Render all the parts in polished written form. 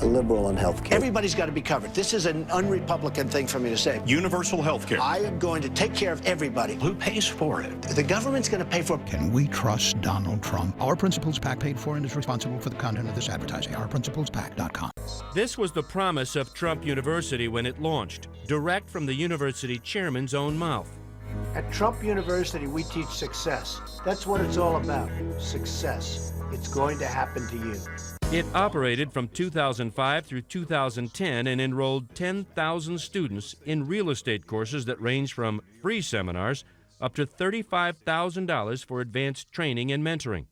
a liberal on health care. Everybody's got to be covered. This is an un-Republican thing for me to say. Universal health care. I am going to take care of everybody. Who pays for it? The government's going to pay for it. Can we trust Donald Trump? Our Principles PAC paid for and is responsible for the content of this advertising. OurPrinciplesPAC.com. This was the promise of Trump University when it launched, direct from the university chairman's own mouth. At Trump University, we teach success. That's what it's all about, success. It's going to happen to you. It operated from 2005 through 2010 and enrolled 10,000 students in real estate courses that range from free seminars up to $35,000 for advanced training and mentoring.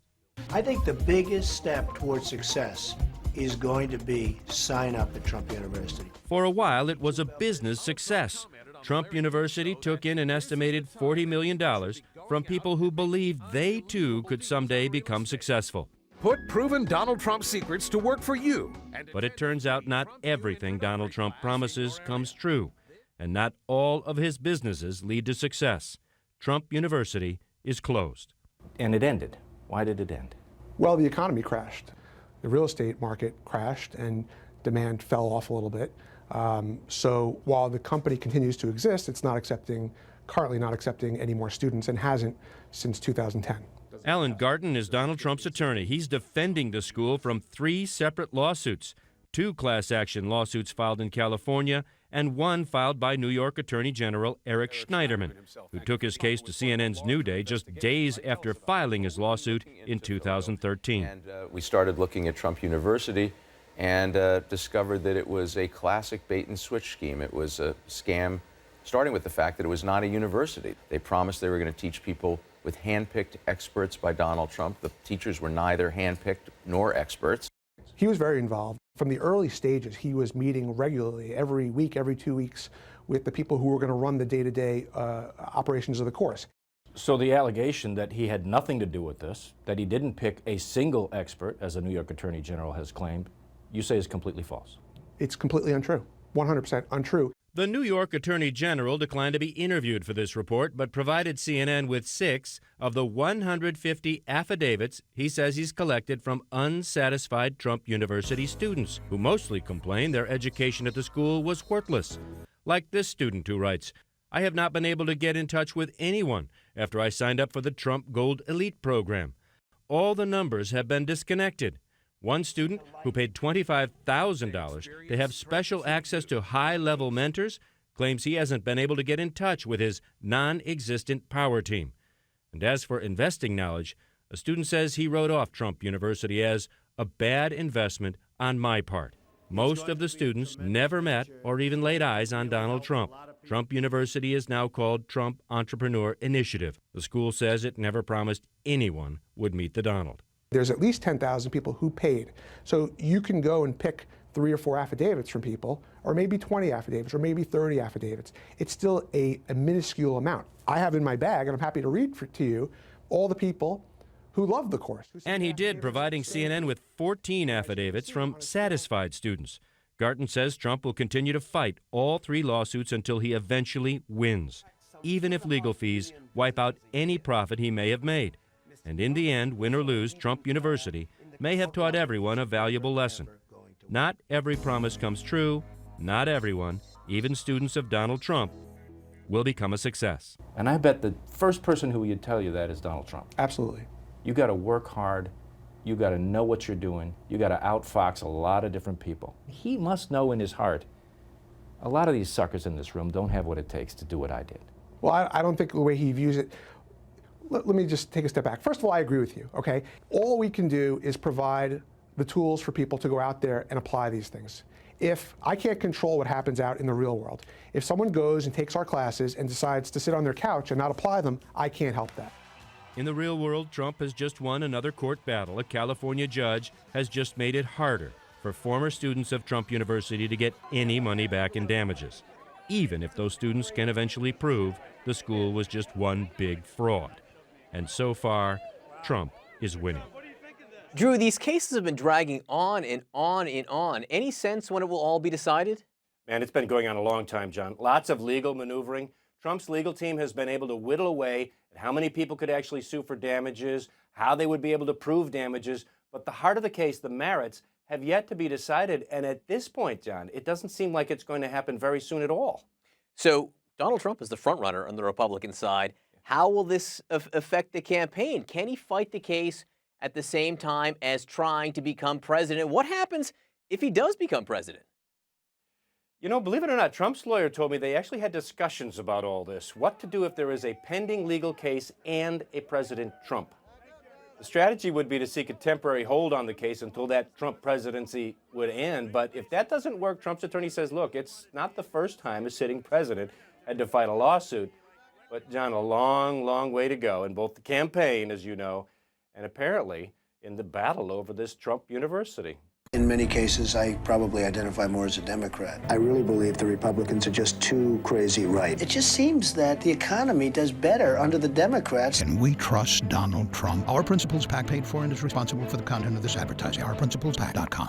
I think the biggest step towards success is going to be sign up at Trump University. For a while, it was a business success. Trump University took in an estimated $40 million from people who believed they, too, could someday become successful. Put proven Donald Trump secrets to work for you. But it turns out not everything Donald Trump promises comes true, and not all of his businesses lead to success. Trump University is closed. And it ended. Why did it end? Well, the economy crashed. The real estate market crashed and demand fell off a little bit. So while the company continues to exist, it's currently not accepting any more students and hasn't since 2010. Alan Garten is Donald Trump's attorney. He's defending the school from 3 separate lawsuits, 2 class action lawsuits filed in California and 1 filed by New York Attorney General Eric Schneiderman, who took his case to CNN's New Day just days after filing his lawsuit in 2013. And we started looking at Trump University and discovered that it was a classic bait and switch scheme. It was a scam, starting with the fact that it was not a university. They promised they were going to teach people with hand-picked experts by Donald Trump. The teachers were neither hand-picked nor experts. He was very involved. From the early stages, he was meeting regularly, every week, every 2 weeks, with the people who were going to run the day-to-day operations of the course. So the allegation that he had nothing to do with this, that he didn't pick a single expert, as the New York Attorney General has claimed, you say is completely false. It's completely untrue, 100% untrue. The New York Attorney General declined to be interviewed for this report, but provided CNN with 6 of the 150 affidavits he says he's collected from unsatisfied Trump University students, who mostly complain their education at the school was worthless. Like this student who writes, "I have not been able to get in touch with anyone after I signed up for the Trump Gold Elite program. All the numbers have been disconnected." One student who paid $25,000 to have special access to high-level mentors claims he hasn't been able to get in touch with his non-existent power team. And as for investing knowledge, a student says he wrote off Trump University as a bad investment on my part. Most of the students never met or even laid eyes on Donald Trump. Trump University is now called Trump Entrepreneur Initiative. The school says it never promised anyone would meet the Donald. There's at least 10,000 people who paid. So you can go and pick 3 or 4 affidavits from people, or maybe 20 affidavits, or maybe 30 affidavits. It's still a minuscule amount. I have in my bag, and I'm happy to read to you, all the people who loved the course. And he did, providing CNN with 14 affidavits from satisfied students. Garten says Trump will continue to fight all 3 lawsuits until he eventually wins, even if legal fees wipe out any profit he may have made. And in the end, win or lose, Trump University may have taught everyone a valuable lesson. Not every promise comes true. Not everyone, even students of Donald Trump, will become a success. And I bet the first person who would tell you that is Donald Trump. Absolutely. You got to work hard. You got to know what you're doing. You got to outfox a lot of different people. He must know in his heart, a lot of these suckers in this room don't have what it takes to do what I did. Well, I don't think the way he views it. Let me just take a step back. First of all, I agree with you, okay? All we can do is provide the tools for people to go out there and apply these things. If I can't control what happens out in the real world, if someone goes and takes our classes and decides to sit on their couch and not apply them, I can't help that. In the real world, Trump has just won another court battle. A California judge has just made it harder for former students of Trump University to get any money back in damages, even if those students can eventually prove the school was just one big fraud. And so far, Trump is winning. Drew, these cases have been dragging on and on and on. Any sense when it will all be decided? Man, it's been going on a long time, John. Lots of legal maneuvering. Trump's legal team has been able to whittle away at how many people could actually sue for damages, how they would be able to prove damages. But the heart of the case, the merits, have yet to be decided. And at this point, John, it doesn't seem like it's going to happen very soon at all. So Donald Trump is the front runner on the Republican side. How will this affect the campaign? Can he fight the case at the same time as trying to become president? What happens if he does become president? You know, believe it or not, Trump's lawyer told me they actually had discussions about all this. What to do if there is a pending legal case and a President Trump. The strategy would be to seek a temporary hold on the case until that Trump presidency would end. But if that doesn't work, Trump's attorney says, look, it's not the first time a sitting president had to fight a lawsuit. But, John, a long, long way to go in both the campaign, as you know, and apparently in the battle over this Trump University. In many cases, I probably identify more as a Democrat. I really believe the Republicans are just too crazy right. It just seems that the economy does better under the Democrats. Can we trust Donald Trump? Our Principles PAC paid for and is responsible for the content of this advertising. OurPrinciplesPAC.com.